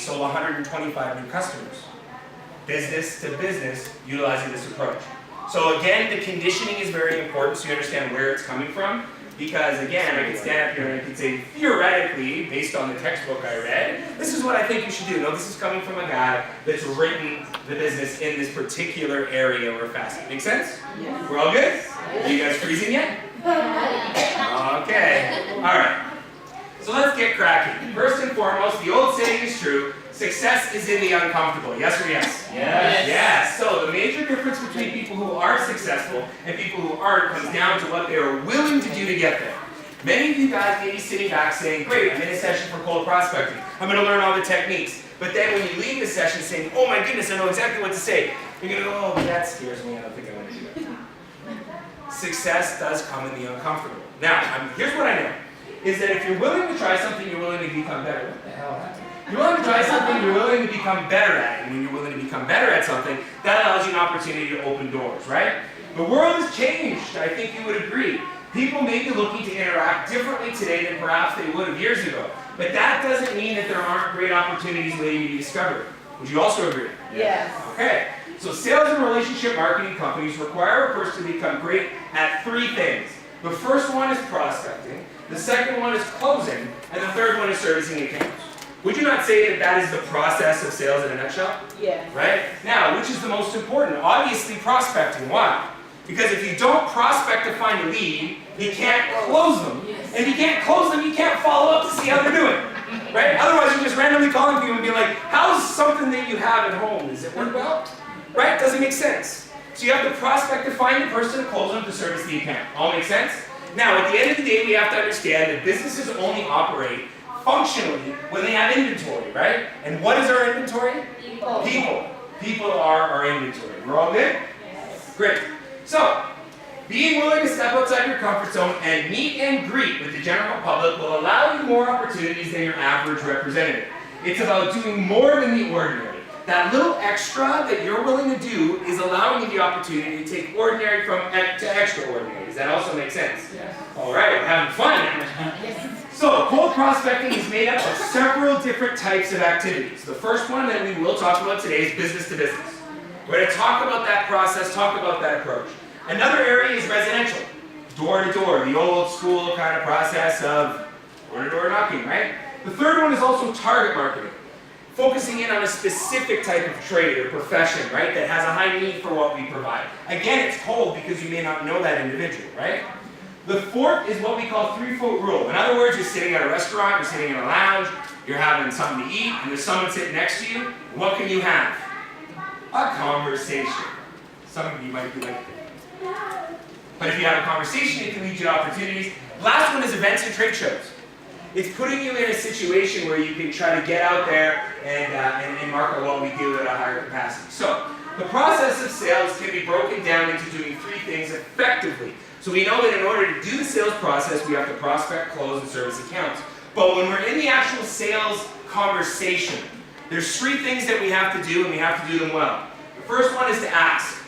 sold 125 new customers. Business to business, utilizing this approach. So again, the conditioning is very important so you understand where it's coming from. Because again, I could stand up here and I could say, theoretically, based on the textbook I read, this is what I think you should do. No, this is coming from a guy that's written the business in this particular area or facet. Make sense? Yes. We're all good? Are you guys freezing yet? Okay. All right. So let's get cracking. First and foremost, the old saying is true. Success is in the uncomfortable. Yes or yes? Yes. Yes. So the major difference between people who are successful and people who aren't comes down to what they are willing to do to get there. Many of you guys may be sitting back saying, great, I'm in a session for cold prospecting. I'm going to learn all the techniques. But then when you leave the session saying, oh my goodness, I know exactly what to say, you're going to go, oh, that scares me. I don't think I want to do that. Success does come in the uncomfortable. Now, here's what I know, is that if you're willing to try something, you're willing to become better. What the hell happened? You're willing to try something, you're willing to become better at it. And when you're willing to become better at something, that allows you an opportunity to open doors, right? The world has changed, I think you would agree. People may be looking to interact differently today than perhaps they would have years ago. But that doesn't mean that there aren't great opportunities waiting to be discovered. Would you also agree? Yes. Okay. So sales and relationship marketing companies require a person to become great at three things. The first one is prospecting, the second one is closing, and the third one is servicing accounts. Would you not say that that is the process of sales in a nutshell? Yes. Right? Now, which is the most important? Obviously prospecting. Why? Because if you don't prospect to find a lead, you can't close them. Yes. And if you can't close them, you can't follow up to see how they're doing. Right? Otherwise, you're just randomly calling people and being like, how's something that you have at home? Does it work well? Right? Doesn't make sense. So you have to prospect to find the person to close them to service the account. All makes sense? Now, at the end of the day, we have to understand that businesses only operate functionally when they have inventory, right? And what is our inventory? People. People. People are our inventory. We're all good? Yes. Great. So, being willing to step outside your comfort zone and meet and greet with the general public will allow you more opportunities than your average representative. It's about doing more than the ordinary. That little extra that you're willing to do is allowing you the opportunity to take ordinary to extraordinary. Does that also make sense? Yes. All right, we're having fun now. Yes. So, cold prospecting is made up of several different types of activities. The first one that we will talk about today is business to business. We're going to talk about that process, talk about that approach. Another area is residential, door to door, the old school kind of process of door to door knocking, right? The third one is also target marketing, focusing in on a specific type of trade or profession, right, that has a high need for what we provide. Again, it's cold because you may not know that individual, right? The fourth is what we call 3-foot rule. In other words, you're sitting at a restaurant, you're sitting in a lounge, you're having something to eat, and there's someone sitting next to you. What can you have? A conversation. Some of you might be like, but if you have a conversation, it can lead you to opportunities. Last one is events and trade shows. It's putting you in a situation where you can try to get out there and market what we do at a higher capacity. So, the process of sales can be broken down into doing three things effectively. So we know that in order to do the sales process, we have to prospect, close, and service accounts. But when we're in the actual sales conversation, there's three things that we have to do, and we have to do them well. The first one is to ask.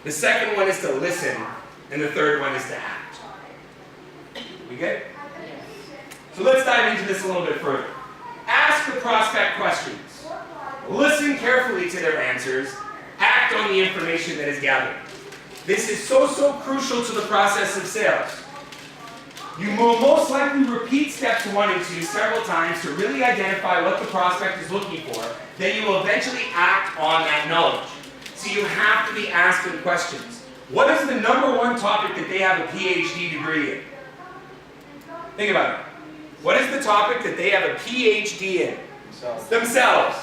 The second one is to listen. And the third one is to act. We good? Yes. So let's dive into this a little bit further. Ask the prospect questions. Listen carefully to their answers. Act on the information that is gathered. This is so crucial to the process of sales. You will most likely repeat steps 1 and 2 several times to really identify what the prospect is looking for. Then you will eventually act on that knowledge. So you have to be asking questions. What is the number one topic that they have a PhD degree in? Think about it. What is the topic that they have a PhD in? Themselves.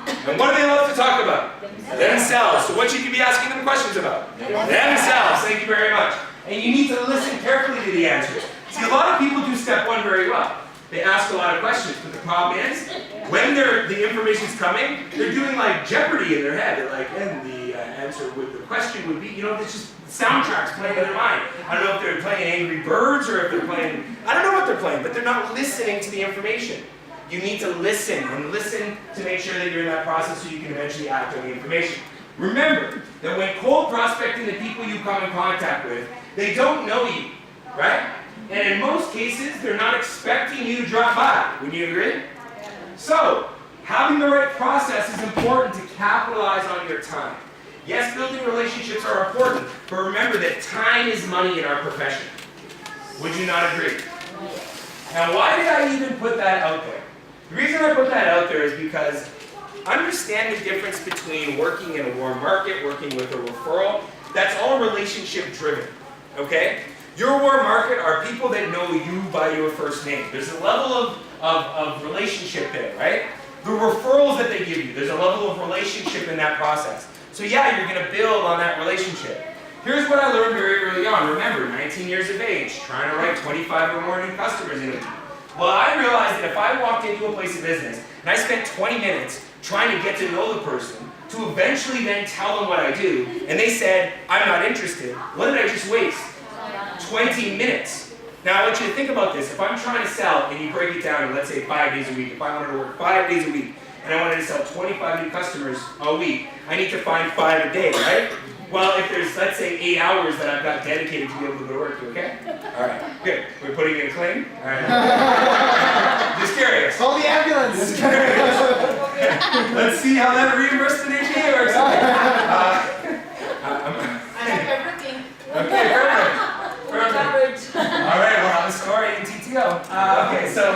And what do they love to talk about? Themselves. So what should you be asking them questions about? Themselves. Thank you very much. And you need to listen carefully to the answers. See, a lot of people do step 1 very well. They ask a lot of questions, but the problem is, when the information's coming, they're doing like Jeopardy in their head. They're like, and the answer with the question would be, it's just soundtracks playing in their mind. I don't know if they're playing Angry Birds or if they're playing, I don't know what they're playing, but they're not listening to the information. You need to listen, and listen to make sure that you're in that process so you can eventually act on the information. Remember that when cold prospecting the people you come in contact with, they don't know you, right? And in most cases, they're not expecting you to drop by. Would you agree? So, having the process is important to capitalize on your time. Yes, building relationships are important, but remember that time is money in our profession. Would you not agree? Now, why did I even put that out there? The reason I put that out there is because understand the difference between working in a warm market, working with a referral. That's all relationship driven, okay? Your warm market are people that know you by your first name. There's a level of relationship there, right? The referrals that they give you, there's a level of relationship in that process. So yeah, you're gonna build on that relationship. Here's what I learned very early on. Remember, 19 years of age, trying to write 25 or more new customers in a week. Well, I realized that if I walked into a place of business and I spent 20 minutes trying to get to know the person, to eventually then tell them what I do, and they said, I'm not interested, what did I just waste? 20 minutes. Now I want you to think about this. If I'm trying to sell, and you break it down to, let's say, 5 days a week, if I wanted to work 5 days a week, and I wanted to sell 25 new customers a week, I need to find 5 a day, right? Well, if there's, let's say, 8 hours that I've got dedicated to be able to go to work, you okay? All right, good. We're putting in a claim? All right. Just curious. Call the ambulance. Just curious. Let's see how that reimbursement HA works. I have everything. Okay, perfect. All right, we'll have a story in TTO. Okay, so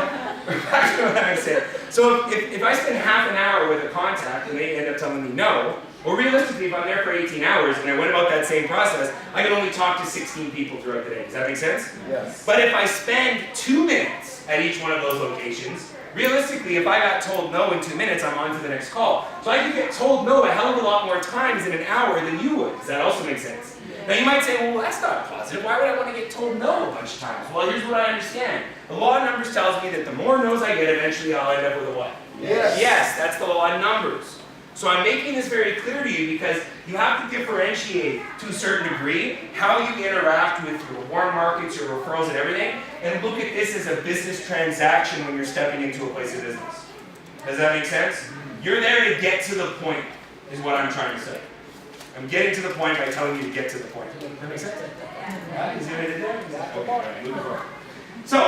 back to what I said. So if I spend half an hour with a contact and they end up telling me no, well, realistically, if I'm there for 18 hours and I went about that same process, I can only talk to 16 people throughout the day. Does that make sense? Yes. But if I spend 2 minutes at each one of those locations, realistically, if I got told no in 2 minutes, I'm on to the next call. So I could get told no a hell of a lot more times in an hour than you would. Does that also make sense? Now you might say, well, that's not positive. Why would I want to get told no a bunch of times? Well, here's what I understand. The law of numbers tells me that the more no's I get, eventually I'll end up with a what? Yes. Yes, that's the law of numbers. So I'm making this very clear to you because you have to differentiate to a certain degree how you interact with your warm markets, your referrals and everything, and look at this as a business transaction when you're stepping into a place of business. Does that make sense? You're there to get to the point, is what I'm trying to say. I'm getting to the point by telling you to get to the point. Does that make sense? Yeah. Is it there? Yeah. Okay, all right, moving forward. So,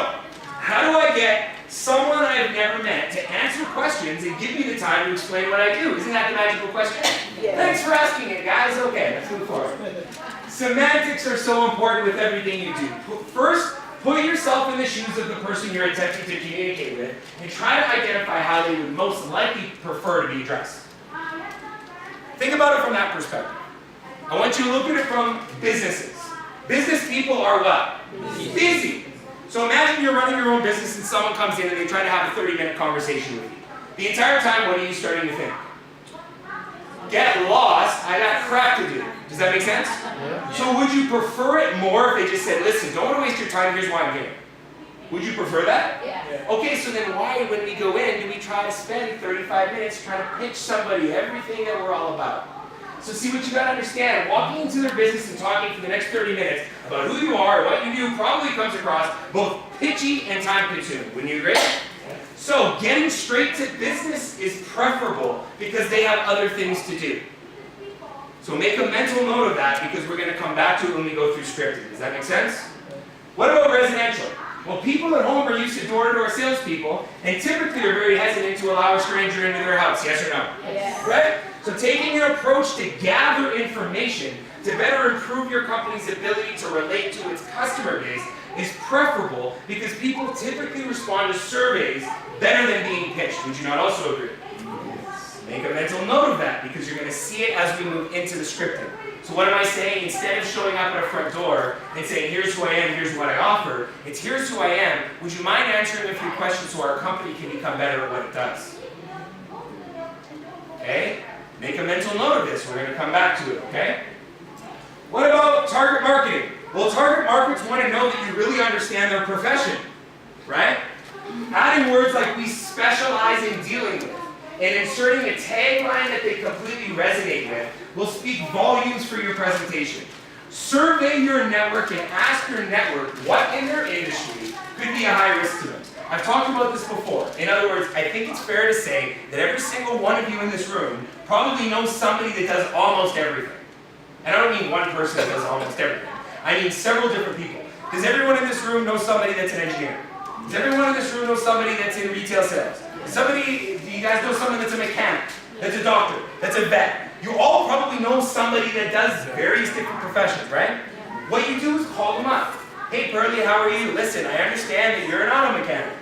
how do I get someone I've never met to answer questions and give me the time to explain what I do? Isn't that the magical question? Yes. Thanks for asking it, guys. Okay, let's move forward. Semantics are so important with everything you do. First, put yourself in the shoes of the person you're attempting to communicate with and try to identify how they would most likely prefer to be addressed. Think about it from that perspective. I want you to look at it from businesses. Business people are what? Busy. So imagine you're running your own business and someone comes in and they try to have a 30-minute conversation with you. The entire time, what are you starting to think? Get lost, I got crap to do. Does that make sense? Yeah. So would you prefer it more if they just said, listen, don't want to waste your time, here's why I'm here. Would you prefer that? Yeah. Okay, so then why, when we go in, do we try to spend 35 minutes trying to pitch somebody everything that we're all about? So see, what you got to understand, walking into their business and talking for the next 30 minutes about who you are, what you do, probably comes across both pitchy and time-consuming. Wouldn't you agree? So getting straight to business is preferable because they have other things to do. So make a mental note of that because we're going to come back to it when we go through scripting. Does that make sense? What about residential? Well, people at home are used to door-to-door salespeople and typically are very hesitant to allow a stranger into their house. Yes or no? Yes. Right? So taking an approach to gather information to better improve your company's ability to relate to its customer base is preferable because people typically respond to surveys better than being pitched. Would you not also agree? Make a mental note of that because you're going to see it as we move into the scripting. So what am I saying? Instead of showing up at a front door and saying, here's who I am, here's what I offer, it's here's who I am. Would you mind answering a few questions so our company can become better at what it does? Okay? Make a mental note of this. We're going to come back to it, okay? What about target marketing? Well, target markets want to know that you really understand their profession, right? Adding words like we specialize in dealing with and inserting a tagline that they completely resonate with will speak volumes for your presentation. Survey your network and ask your network what in their industry could be a high risk to them. I've talked about this before. In other words, I think it's fair to say that every single one of you in this room probably knows somebody that does almost everything. And I don't mean one person that does almost everything. I mean several different people. Does everyone in this room know somebody that's an engineer? Does everyone in this room know somebody that's in retail sales? Do you guys know someone that's a mechanic? that's a doctor, that's a vet. You all probably know somebody that does various different professions, right? What you do is call them up. Hey Pearlie, how are you? Listen, I understand that you're an auto mechanic.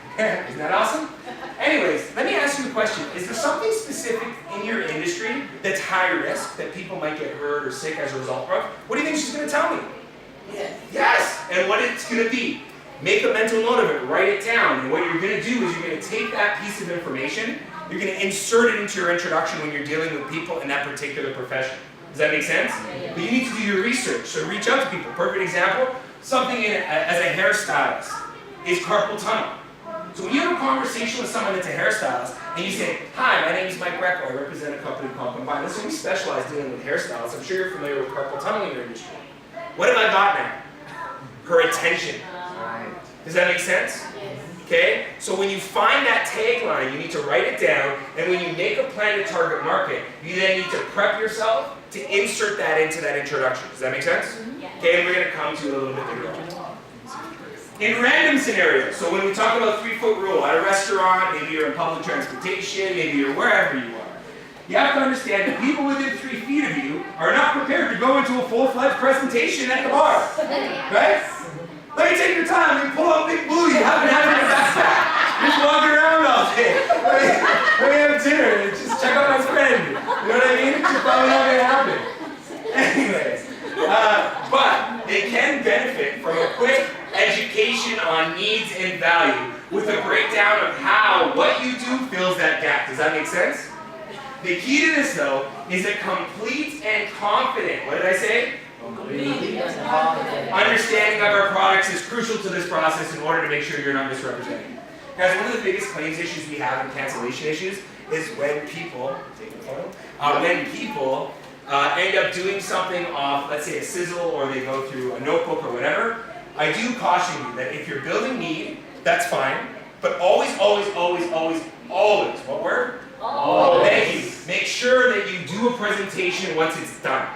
Isn't that awesome? Anyways, let me ask you a question. Is there something specific in your industry that's high risk, that people might get hurt or sick as a result of? What do you think she's going to tell me? Yes. Yes! And what it's going to be. Make a mental note of it, write it down, and what you're going to do is you're going to take that piece of information, you're going to insert it into your introduction when you're dealing with people in that particular profession. Does that make sense? Yeah. But you need to do your research, so reach out to people. Perfect example, something as a hairstylist is carpal tunnel. So when you have a conversation with someone that's a hairstylist, and you say, hi, my name is Mike Greco, I represent a company called Combine. Listen, we specialize dealing with hairstylists. I'm sure you're familiar with carpal tunnel in your industry. What have I got now? Her attention. Does that make sense? Yes. Okay? So when you find that tagline, you need to write it down, and when you make a plan to target market, you then need to prep yourself to insert that into that introduction. Does that make sense? Yeah. Okay, and we're going to come to a little bit later on. In random scenarios, so when we talk about 3-foot rule at a restaurant, maybe you're in public transportation, maybe you're wherever you are, you have to understand that people within 3 feet of you are not prepared to go into a full-fledged presentation at the bar. Right? Let me take your time. You pull out Big Blue. You haven't had it in your backpack. Just walking around all day. Let me have dinner and just check out my friend. You know what I mean? It's probably not going to happen. Anyways, but they can benefit from a quick education on needs and value with a breakdown of how what you do fills that gap. Does that make sense? The key to this, though, is a complete and confident, what did I say? Understanding of our products is crucial to this process in order to make sure you're not misrepresenting. Guys, one of the biggest claims issues we have in cancellation issues is when people, end up doing something off, let's say a sizzle, or they go through a notebook or whatever. I do caution you that if you're building need, that's fine, but always, what word? Always. Thank you. Make sure that you do a presentation once it's done.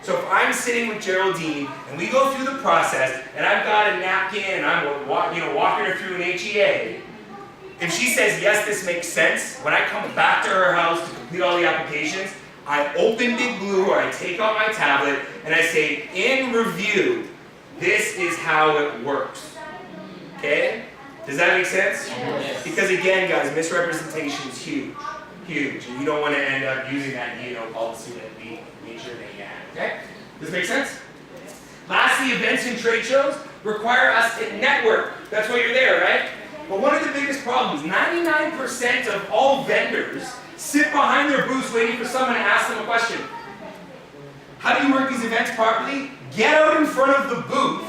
So if I'm sitting with Geraldine and we go through the process and I've got a napkin and I'm walking her through an HEA, if she says, yes, this makes sense, when I come back to her house to complete all the applications, I open Big Blue or I take out my tablet and I say, in review, this is how it works. Okay? Does that make sense? Yes. Because again, guys, misrepresentation is huge. Huge. And you don't want to end up using that policy that we made sure that you had. Okay? Does this make sense? Lastly, events and trade shows require us to network. That's why you're there, right? But one of the biggest problems, 99% of all vendors sit behind their booths waiting for someone to ask them a question. How do you work these events properly? Get out in front of the booth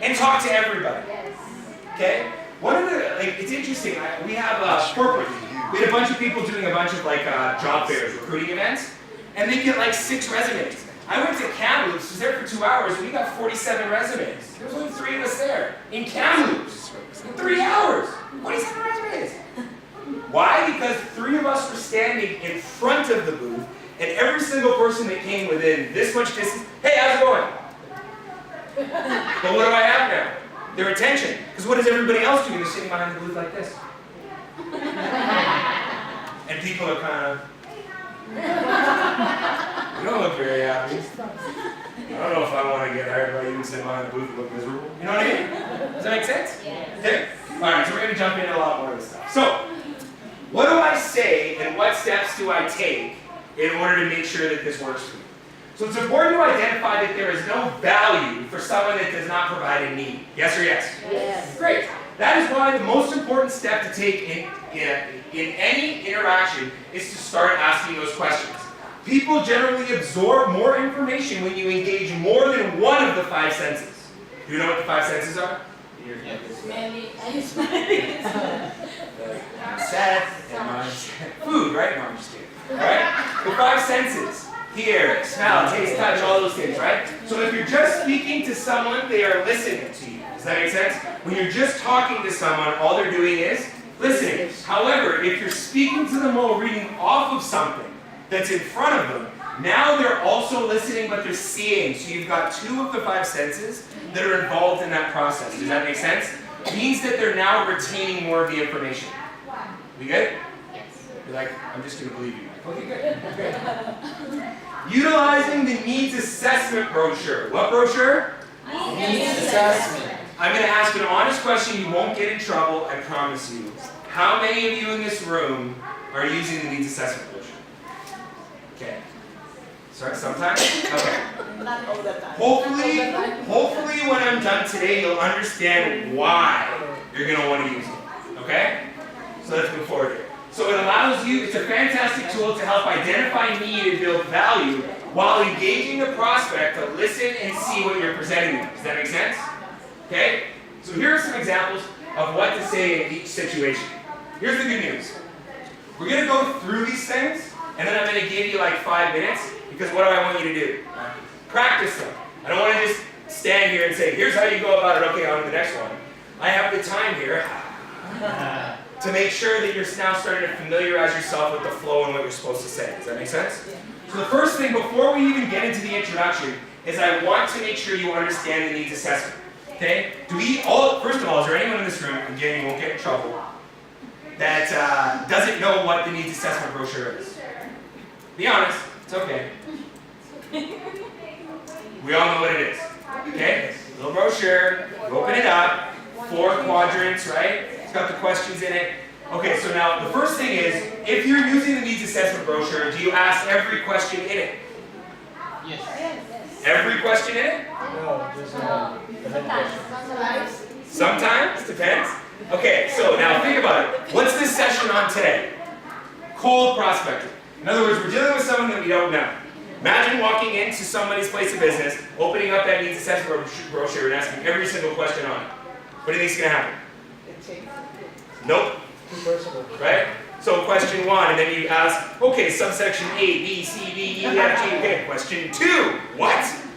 and talk to everybody. Okay? One of the, it's interesting, we have corporate. We had a bunch of people doing a bunch of job fairs, recruiting events, and they get 6 resumes. I went to Kamloops, was there for 2 hours, and we got 47 resumes. There was only 3 of us there. In Kamloops. In 3 hours. 47 resumes. Why? Because 3 of us were standing in front of the booth, and every single person that came within this much distance, hey, how's it going? But what do I have now? Their attention. Because what is everybody else doing? They're sitting behind the booth like this. And people are kind of, you don't look very happy. I don't know if I want to get hired by you and sit behind the booth and look miserable. You know what I mean? Does that make sense? Yes. Okay. Alright, so we're going to jump into a lot more of this stuff. So, what do I say and what steps do I take in order to make sure that this works for me? So it's important to identify that there is no value for someone that does not provide a need. Yes or yes? Yes. Great. That is why the most important step to take in any interaction is to start asking those questions. People generally absorb more information when you engage more than one of the 5 senses. Do you know what the 5 senses are? Smelly. Food, right? No, I'm just kidding. Right? The 5 senses. Hear, smell, taste, touch, all those things, right? So if you're just speaking to someone, they are listening to you. Does that make sense? When you're just talking to someone, all they're doing is listening. However, if you're speaking to them while reading off of something that's in front of them, now they're also listening, but they're seeing. So you've got 2 of the 5 senses that are involved in that process. Does that make sense? It means that they're now retaining more of the information. We good? Yes. You're like, I'm just gonna believe you. Okay, good. Good. Utilizing the needs assessment brochure. What brochure? Needs assessment. I'm gonna ask an honest question. You won't get in trouble, I promise you. How many of you in this room are using the needs assessment brochure? Okay. Sorry, sometimes? Okay. Not all the time. Hopefully when I'm done today, you'll understand why you're gonna want to use it. Okay? So let's move forward here. So it allows you, it's a fantastic tool to help identify need and build value while engaging the prospect to listen and see what you're presenting them. Does that make sense? Okay? So here are some examples of what to say in each situation. Here's the good news. We're going to go through these things, and then I'm going to give you like 5 minutes, because what do I want you to do? Practice them. I don't want to just stand here and say, here's how you go about it, okay, on to the next one. I have the time here to make sure that you're now starting to familiarize yourself with the flow and what you're supposed to say. Does that make sense? So the first thing, before we even get into the introduction, is I want to make sure you understand the needs assessment. Okay? First of all, is there anyone in this room, again, you won't get in trouble, that doesn't know what the needs assessment brochure is? Be honest, it's okay. We all know what it is. Okay? Little brochure, you open it up, 4 quadrants, right? It's got the questions in it. Okay, so now the first thing is, if you're using the needs assessment brochure, do you ask every question in it? Yes. Every question in it? No, there's Sometimes, depends. Okay, so now think about it. What's this session on today? Cold prospecting. In other words, we're dealing with someone that we don't know. Imagine walking into somebody's place of business, opening up that needs assessment brochure and asking every single question on it. What do you think is going to happen? Nope. too personal. Right? So question 1, and then you ask, okay, subsection A, B, C, D, E, F, G, okay. Question 2, what?